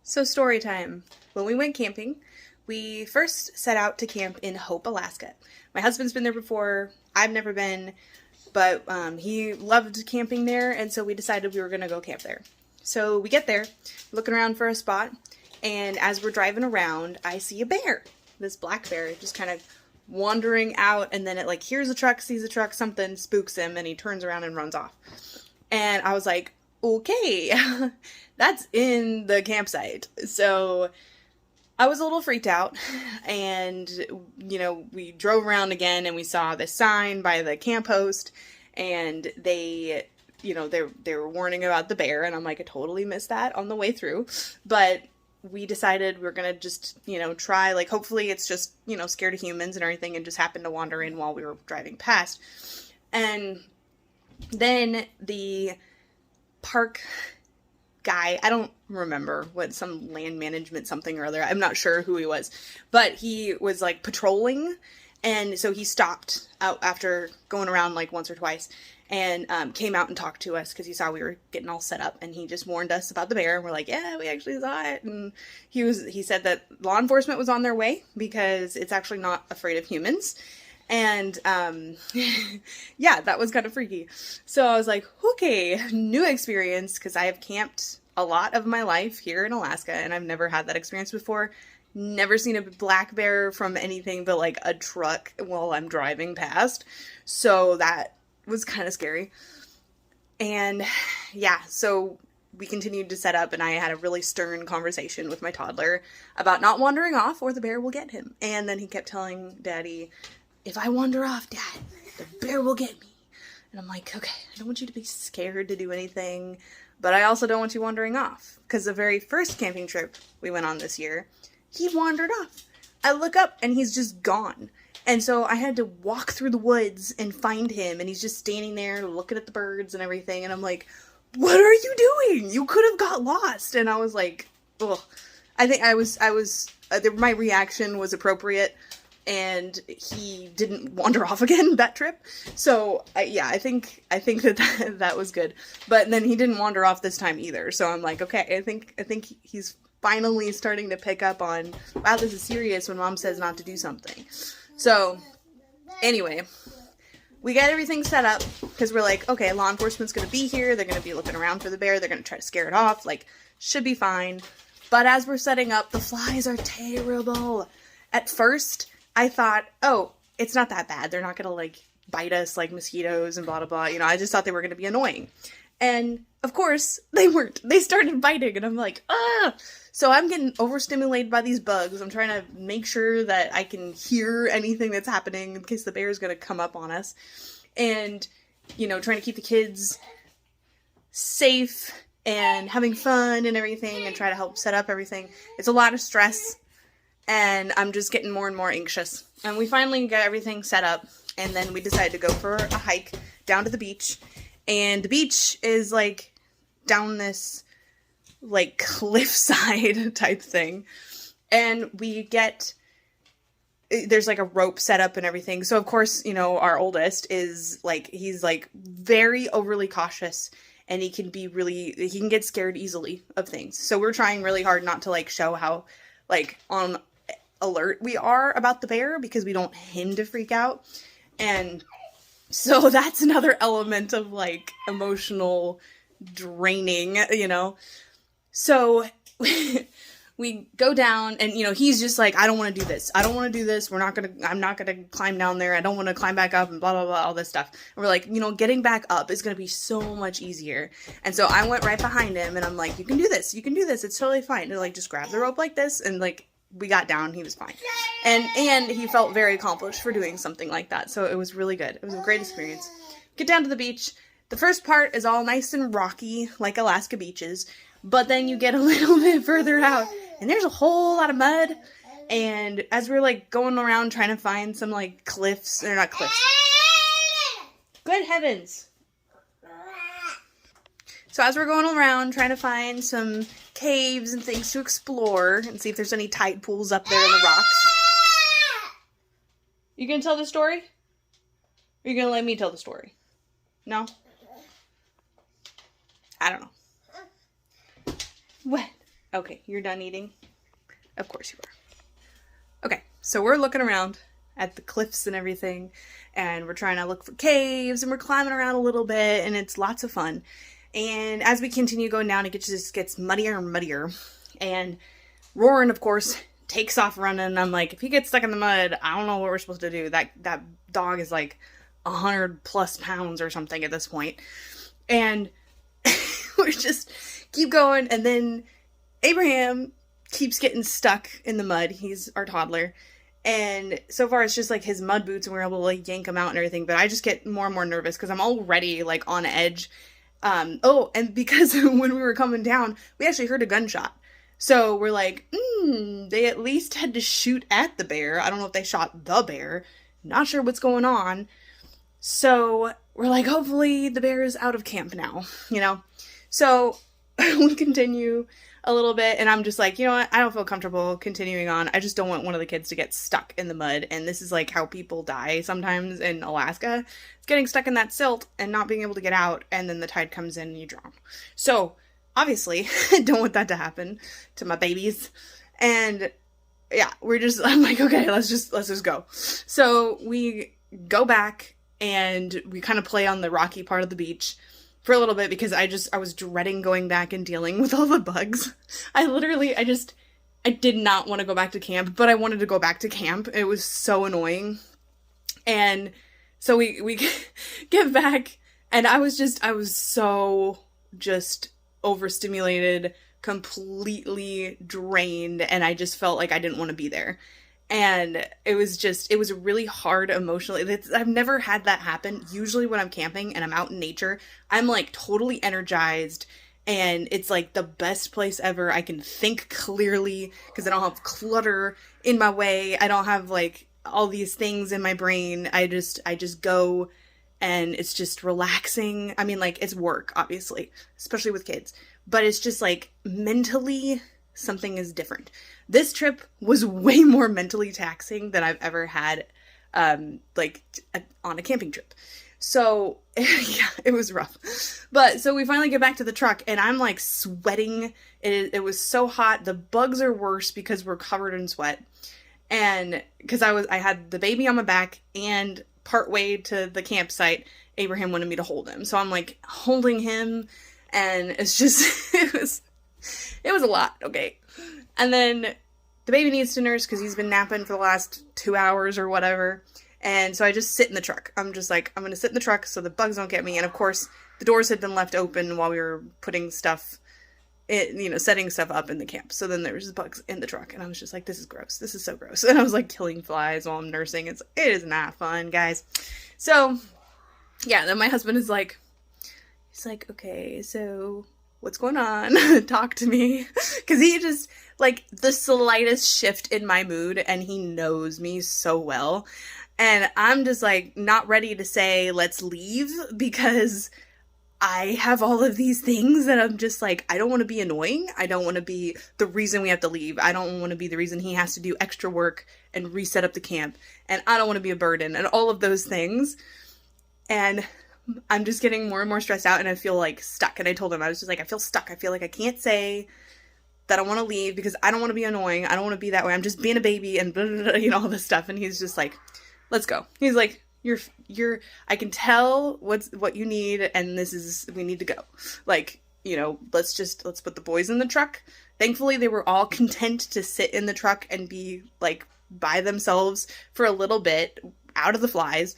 So story time. When we went camping, we first set out to camp in Hope, Alaska. My husband's been there before. I've never been, but he loved camping there, and so we decided we were going to go camp there. So we get there, looking around for a spot, and as we're driving around, I see a bear. This black bear just kind of wandering out, and then it like hears a truck, sees a truck, something spooks him, and he turns around and runs off. And I was like, okay, that's in the campsite. So I was a little freaked out, and, we drove around again, and we saw this sign by the camp host, and they were warning about the bear, and I'm like, I totally missed that on the way through, but we decided we're gonna just, try, like, hopefully it's just, scared of humans and everything, and just happened to wander in while we were driving past. And then the park guy, I don't remember what, some land management something or other, I'm not sure who he was, but he was like patrolling, and so he stopped out after going around like once or twice, and came out and talked to us because he saw we were getting all set up, and he just warned us about the bear, and we're like, yeah, we actually saw it. And he said that law enforcement was on their way because it's actually not afraid of humans. And, yeah, that was kind of freaky. So I was like, okay, new experience, because I have camped a lot of my life here in Alaska, and I've never had that experience before. Never seen a black bear from anything but, like, a truck while I'm driving past. So that was kind of scary. And, yeah, so we continued to set up, and I had a really stern conversation with my toddler about not wandering off or the bear will get him. And then he kept telling Daddy, if I wander off, Dad, the bear will get me. And I'm like, okay, I don't want you to be scared to do anything, but I also don't want you wandering off. Because the very first camping trip we went on this year, he wandered off. I look up and he's just gone. And so I had to walk through the woods and find him, and he's just standing there looking at the birds and everything. And I'm like, what are you doing? You could have got lost. And I was like, ugh. I think my reaction was appropriate. And he didn't wander off again that trip. So, yeah, I think that was good. But then he didn't wander off this time either. So I'm like, okay, I think he's finally starting to pick up on, wow, this is serious when Mom says not to do something. So, anyway, we got everything set up because we're like, okay, law enforcement's going to be here. They're going to be looking around for the bear. They're going to try to scare it off. Like, should be fine. But as we're setting up, the flies are terrible. At first, I thought, oh, it's not that bad. They're not going to, like, bite us like mosquitoes and blah, blah, blah. I just thought they were going to be annoying. And, of course, they weren't. They started biting, and I'm like, ah! So I'm getting overstimulated by these bugs. I'm trying to make sure that I can hear anything that's happening in case the bear is going to come up on us. And, trying to keep the kids safe and having fun and everything and try to help set up everything. It's a lot of stress. And I'm just getting more and more anxious. And we finally got everything set up. And then we decided to go for a hike down to the beach. And the beach is, like, down this, like, cliffside type thing. And there's, like, a rope set up and everything. So, of course, our oldest is, like, he's, like, very overly cautious. And he can get scared easily of things. So we're trying really hard not to, like, show how, like, on alert we are about the bear because we don't want him to freak out. And so that's another element of, like, emotional draining, So we go down, and, he's just like, I don't want to do this. I don't want to do this. I'm not going to climb down there. I don't want to climb back up and blah, blah, blah, all this stuff. And we're like, getting back up is going to be so much easier. And so I went right behind him, and I'm like, you can do this. You can do this. It's totally fine. And, like, just grab the rope like this, and, like, we got down. He was fine. And he felt very accomplished for doing something like that. So it was really good. It was a great experience. Get down to the beach. The first part is all nice and rocky, like Alaska beaches. But then you get a little bit further out, and there's a whole lot of mud. And as we're, like, going around trying to find some, like, cliffs, they're not cliffs. Good heavens. So as we're going around trying to find some caves and things to explore and see if there's any tide pools up there in the rocks. You gonna tell the story? Or are you gonna let me tell the story? No? I don't know. What? Okay, you're done eating? Of course you are. Okay, so we're looking around at the cliffs and everything, and we're trying to look for caves, and we're climbing around a little bit, and it's lots of fun. And as we continue going down, it just gets muddier and muddier. And Roran, of course, takes off running, and I'm like, if he gets stuck in the mud, I don't know what we're supposed to do. That dog is like 100+ pounds or something at this point. And we just keep going, and then Abraham keeps getting stuck in the mud. He's our toddler. And so far it's just like his mud boots, and we're able to like yank him out and everything, but I just get more and more nervous because I'm already like on edge. And because when we were coming down, we actually heard a gunshot. So we're like, they at least had to shoot at the bear. I don't know if they shot the bear. Not sure what's going on. So we're like, hopefully the bear is out of camp now, you know? So we continue a little bit, and I'm just like, you know what? I don't feel comfortable continuing on. I just don't want one of the kids to get stuck in the mud. And this is like how people die sometimes in Alaska. It's getting stuck in that silt and not being able to get out, and then the tide comes in and you drown. So obviously, I don't want that to happen to my babies. And yeah, I'm like, okay, let's just go. So we go back, and we kind of play on the rocky part of the beach for a little bit because I was dreading going back and dealing with all the bugs. I did not want to go back to camp, but I wanted to go back to camp. It was so annoying. And so we get back, and I was so just overstimulated, completely drained, and I just felt like I didn't want to be there. And it was really hard emotionally. I've never had that happen. Usually when I'm camping and I'm out in nature, I'm like totally energized, and it's like the best place ever. I can think clearly because I don't have clutter in my way. I don't have like all these things in my brain. I just go, and it's just relaxing. I mean, like, it's work, obviously, especially with kids, but it's just like mentally something is different. This trip was way more mentally taxing than I've ever had, on a camping trip. So, yeah, it was rough. But, so we finally get back to the truck, and I'm, like, sweating. It was so hot. The bugs are worse because we're covered in sweat. And, because I had the baby on my back, and partway to the campsite, Abraham wanted me to hold him. So I'm, like, holding him, and it's just, it was a lot, okay? And then the baby needs to nurse because he's been napping for the last 2 hours or whatever. And so I just sit in the truck. I'm just like, I'm going to sit in the truck so the bugs don't get me. And of course, the doors had been left open while we were putting stuff, setting stuff up in the camp. So then there was bugs in the truck. And I was just like, this is gross. This is so gross. And I was like killing flies while I'm nursing. It is not fun, guys. So, yeah, then my husband is like, he's like, okay, so what's going on? Talk to me. Because he just, like, the slightest shift in my mood, and he knows me so well. And I'm just, like, not ready to say, let's leave, because I have all of these things that I'm just like, I don't want to be annoying. I don't want to be the reason we have to leave. I don't want to be the reason he has to do extra work and reset up the camp. And I don't want to be a burden and all of those things. And I'm just getting more and more stressed out, and I feel like stuck. And I told him, I was just like, I feel stuck. I feel like I can't say that I want to leave because I don't want to be annoying. I don't want to be that way. I'm just being a baby and blah, blah, blah, all this stuff. And he's just like, let's go. He's like, I can tell what you need, and we need to go. Like, let's put the boys in the truck. Thankfully, they were all content to sit in the truck and be like by themselves for a little bit out of the flies.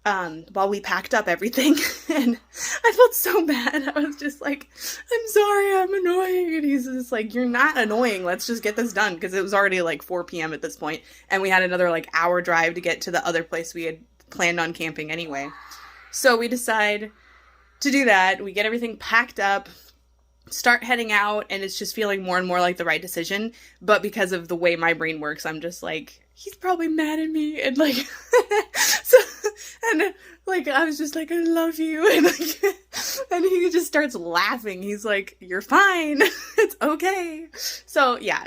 While we packed up everything, and I felt so bad. I was just like, I'm sorry, I'm annoying. And he's just like, you're not annoying. Let's just get this done. Because it was already like 4 p.m. at this point, and we had another like hour drive to get to the other place we had planned on camping anyway. So we decide to do that. We get everything packed up, start heading out, and it's just feeling more and more like the right decision. But because of the way my brain works, I'm just like, he's probably mad at me, and like, I was just like, I love you, and like, and he just starts laughing. He's like, you're fine, it's okay. So yeah,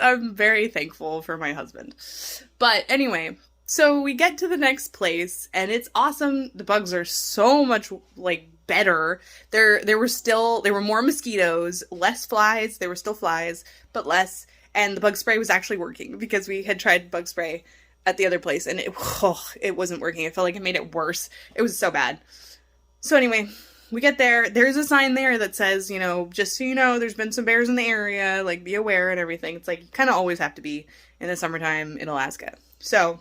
I'm very thankful for my husband. But anyway, so we get to the next place, and it's awesome. The bugs are so much like better. There were more mosquitoes, less flies. There were still flies, but less. And the bug spray was actually working because we had tried bug spray at the other place and it wasn't working. I felt like it made it worse. It was so bad. So anyway, we get there. There's a sign there that says, you know, just so you know, there's been some bears in the area, like be aware and everything. It's like you kind of always have to be in the summertime in Alaska. So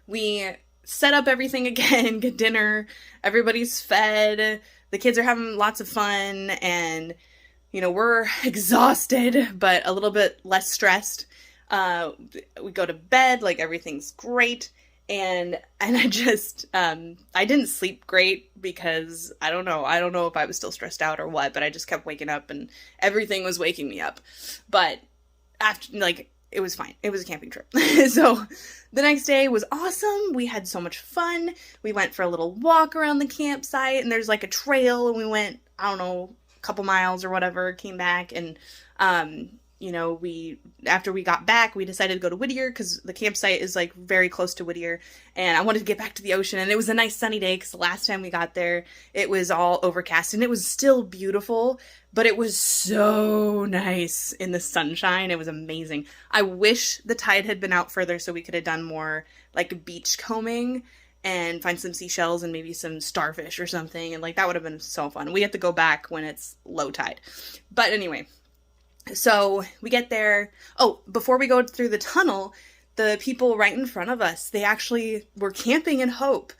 we set up everything again, get dinner, everybody's fed, the kids are having lots of fun, and, you know, we're exhausted, but a little bit less stressed. We go to bed, like everything's great. And I just, I didn't sleep great because I don't know if I was still stressed out or what, but I just kept waking up and everything was waking me up. But after, like, it was fine. It was a camping trip. So the next day was awesome. We had so much fun. We went for a little walk around the campsite and there's like a trail and we went, I don't know, a couple miles or whatever, came back and, you know, after we got back, we decided to go to Whittier because the campsite is like very close to Whittier and I wanted to get back to the ocean, and it was a nice sunny day because the last time we got there, it was all overcast and it was still beautiful, but it was so nice in the sunshine. It was amazing. I wish the tide had been out further so we could have done more like beach combing and find some seashells and maybe some starfish or something, and like that would have been so fun. We have to go back when it's low tide. But anyway, so we get there. Oh, before we go through the tunnel, the people right in front of us, they actually were camping in Hope.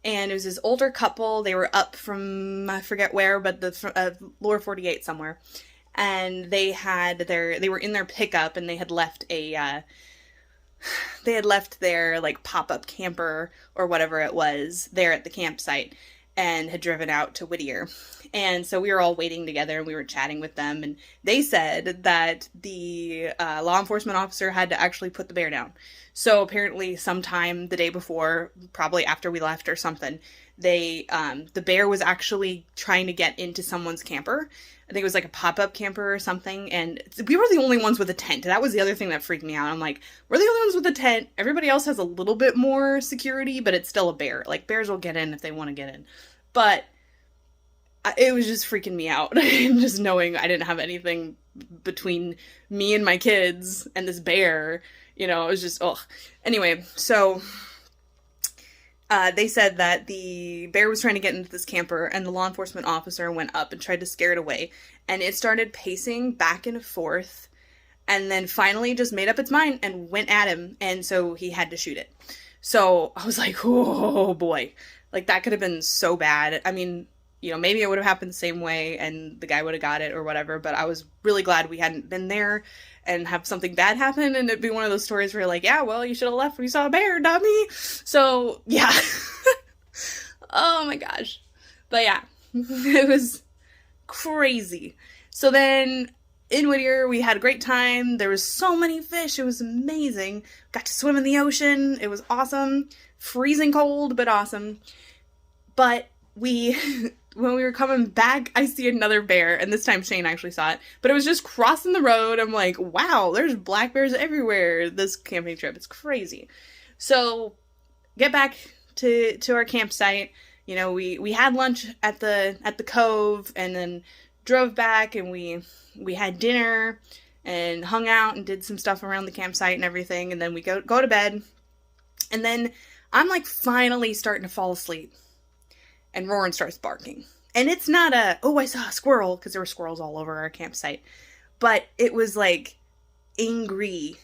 And it was this older couple. They were up from, I forget where, but the lower 48 somewhere. And they were in their pickup and they had left their like pop-up camper or whatever it was there at the campsite and had driven out to Whittier. And so we were all waiting together and we were chatting with them, and they said that the law enforcement officer had to actually put the bear down. So apparently sometime the day before, probably after we left or something, the bear was actually trying to get into someone's camper. I think it was like a pop-up camper or something, and we were the only ones with a tent. That was the other thing that freaked me out. I'm like, we're the only ones with a tent. Everybody else has a little bit more security, but it's still a bear. Like, bears will get in if they want to get in. But it was just freaking me out. Just knowing I didn't have anything between me and my kids and this bear, you know, it was just, ugh. Anyway, so they said that the bear was trying to get into this camper and the law enforcement officer went up and tried to scare it away. And it started pacing back and forth and then finally just made up its mind and went at him. And so he had to shoot it. So I was like, oh boy, like that could have been so bad. I mean, you know, maybe it would have happened the same way and the guy would have got it or whatever, but I was really glad we hadn't been there and have something bad happen and it'd be one of those stories where you're like, yeah, well, you should have left when you saw a bear, not me. So, yeah. Oh my gosh. But yeah, it was crazy. So then in Whittier, we had a great time. There was so many fish. It was amazing. Got to swim in the ocean. It was awesome. Freezing cold, but awesome. But when we were coming back, I see another bear, and this time Shane actually saw it, but it was just crossing the road. I'm like, wow, there's black bears everywhere this camping trip. It's crazy. So, get back to our campsite. You know, we had lunch at the cove, and then drove back, and we had dinner, and hung out, and did some stuff around the campsite and everything, and then we go to bed, and then I'm like finally starting to fall asleep. And Roran starts barking. And it's not I saw a squirrel, because there were squirrels all over our campsite. But it was like angry,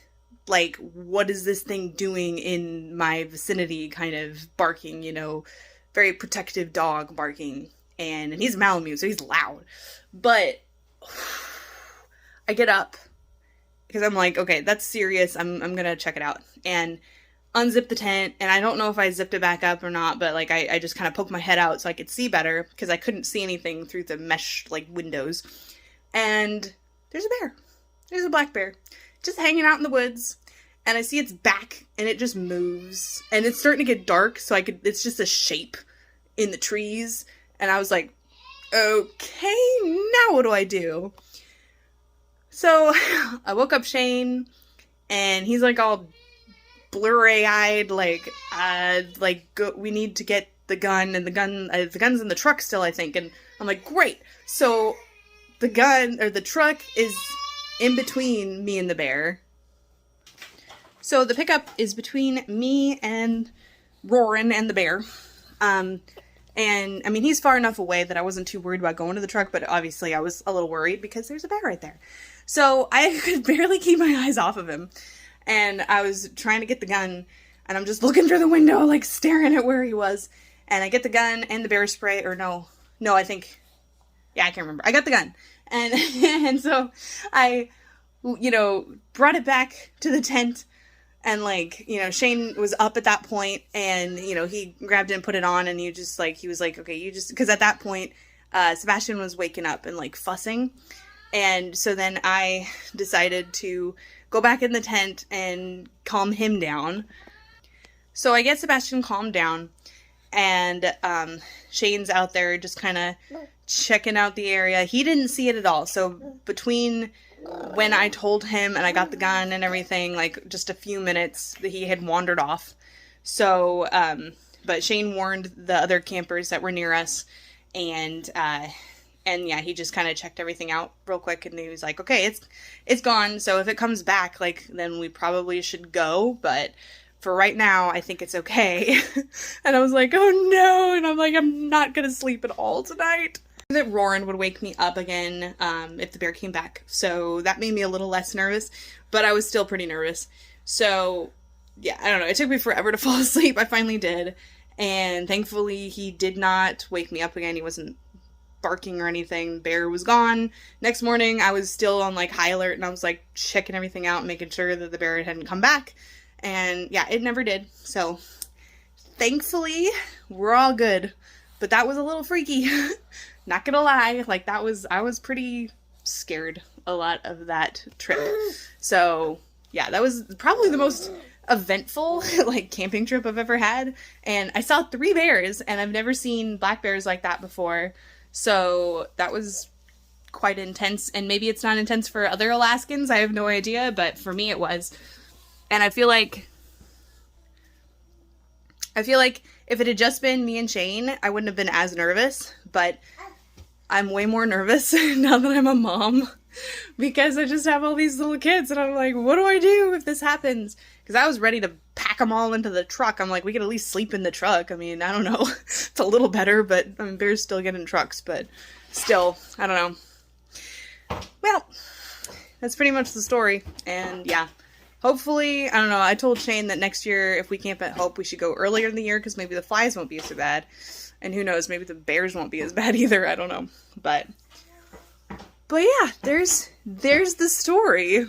like, what is this thing doing in my vicinity kind of barking, you know, very protective dog barking. And he's a Malamute, so he's loud. But I get up, because I'm like, okay, that's serious. I'm gonna check it out. And unzip the tent, and I don't know if I zipped it back up or not, but like I just kind of poked my head out so I could see better because I couldn't see anything through the mesh like windows. And there's a bear. There's a black bear just hanging out in the woods, and I see its back and it just moves, and it's starting to get dark, so it's just a shape in the trees, and I was like, okay, now what do I do? So I woke up Shane, and he's like all blurry-eyed, we need to get the gun, and the gun's in the truck still, I think. And I'm like, great. So the gun, or the truck, is in between me and the bear. So the pickup is between me and Roran and the bear. And I mean, he's far enough away that I wasn't too worried about going to the truck, but obviously I was a little worried because there's a bear right there. So I could barely keep my eyes off of him. And I was trying to get the gun, and I'm just looking through the window, like staring at where he was. And I get the gun and the bear spray, or no, I think, yeah, I can't remember. I got the gun. And, and so I, brought it back to the tent. And, like, Shane was up at that point, and, he grabbed it and put it on, and he was like, okay, because at that point, Sebastian was waking up and, like, fussing. And so then I decided to go back in the tent and calm him down. So I get Sebastian calmed down, and Shane's out there just kind of checking out the area. He didn't see it at all. So between when I told him and I got the gun and everything, like, just a few minutes, he had wandered off. So, but Shane warned the other campers that were near us, and yeah, he just kind of checked everything out real quick, and he was like, okay, it's gone, so if it comes back, like, then we probably should go, but for right now, I think it's okay. And I was like, oh no, and I'm like, I'm not gonna sleep at all tonight. That Roran would wake me up again if the bear came back. So that made me a little less nervous, but I was still pretty nervous. So yeah, I don't know. It took me forever to fall asleep. I finally did. And thankfully he did not wake me up again. He wasn't barking or anything. Bear was gone. Next morning I was still on like high alert, and I was like checking everything out, making sure that the bear hadn't come back. And yeah, it never did. So thankfully we're all good. But that was a little freaky. Not gonna lie, like, I was pretty scared a lot of that trip. So, yeah, that was probably the most eventful, like, camping trip I've ever had. And I saw 3 bears, and I've never seen black bears like that before. So, that was quite intense. And maybe it's not intense for other Alaskans, I have no idea, but for me it was. And I feel like if it had just been me and Shane, I wouldn't have been as nervous, but I'm way more nervous now that I'm a mom, because I just have all these little kids, and I'm like, what do I do if this happens? Because I was ready to pack them all into the truck. I'm like, we could at least sleep in the truck. I mean, I don't know. It's a little better, but I mean, bears still get in trucks, but still, I don't know. Well, that's pretty much the story, and yeah. Hopefully, I don't know, I told Shane that next year, if we camp at Hope, we should go earlier in the year, because maybe the flies won't be so bad. And who knows, maybe the bears won't be as bad either, I don't know. But yeah, there's the story.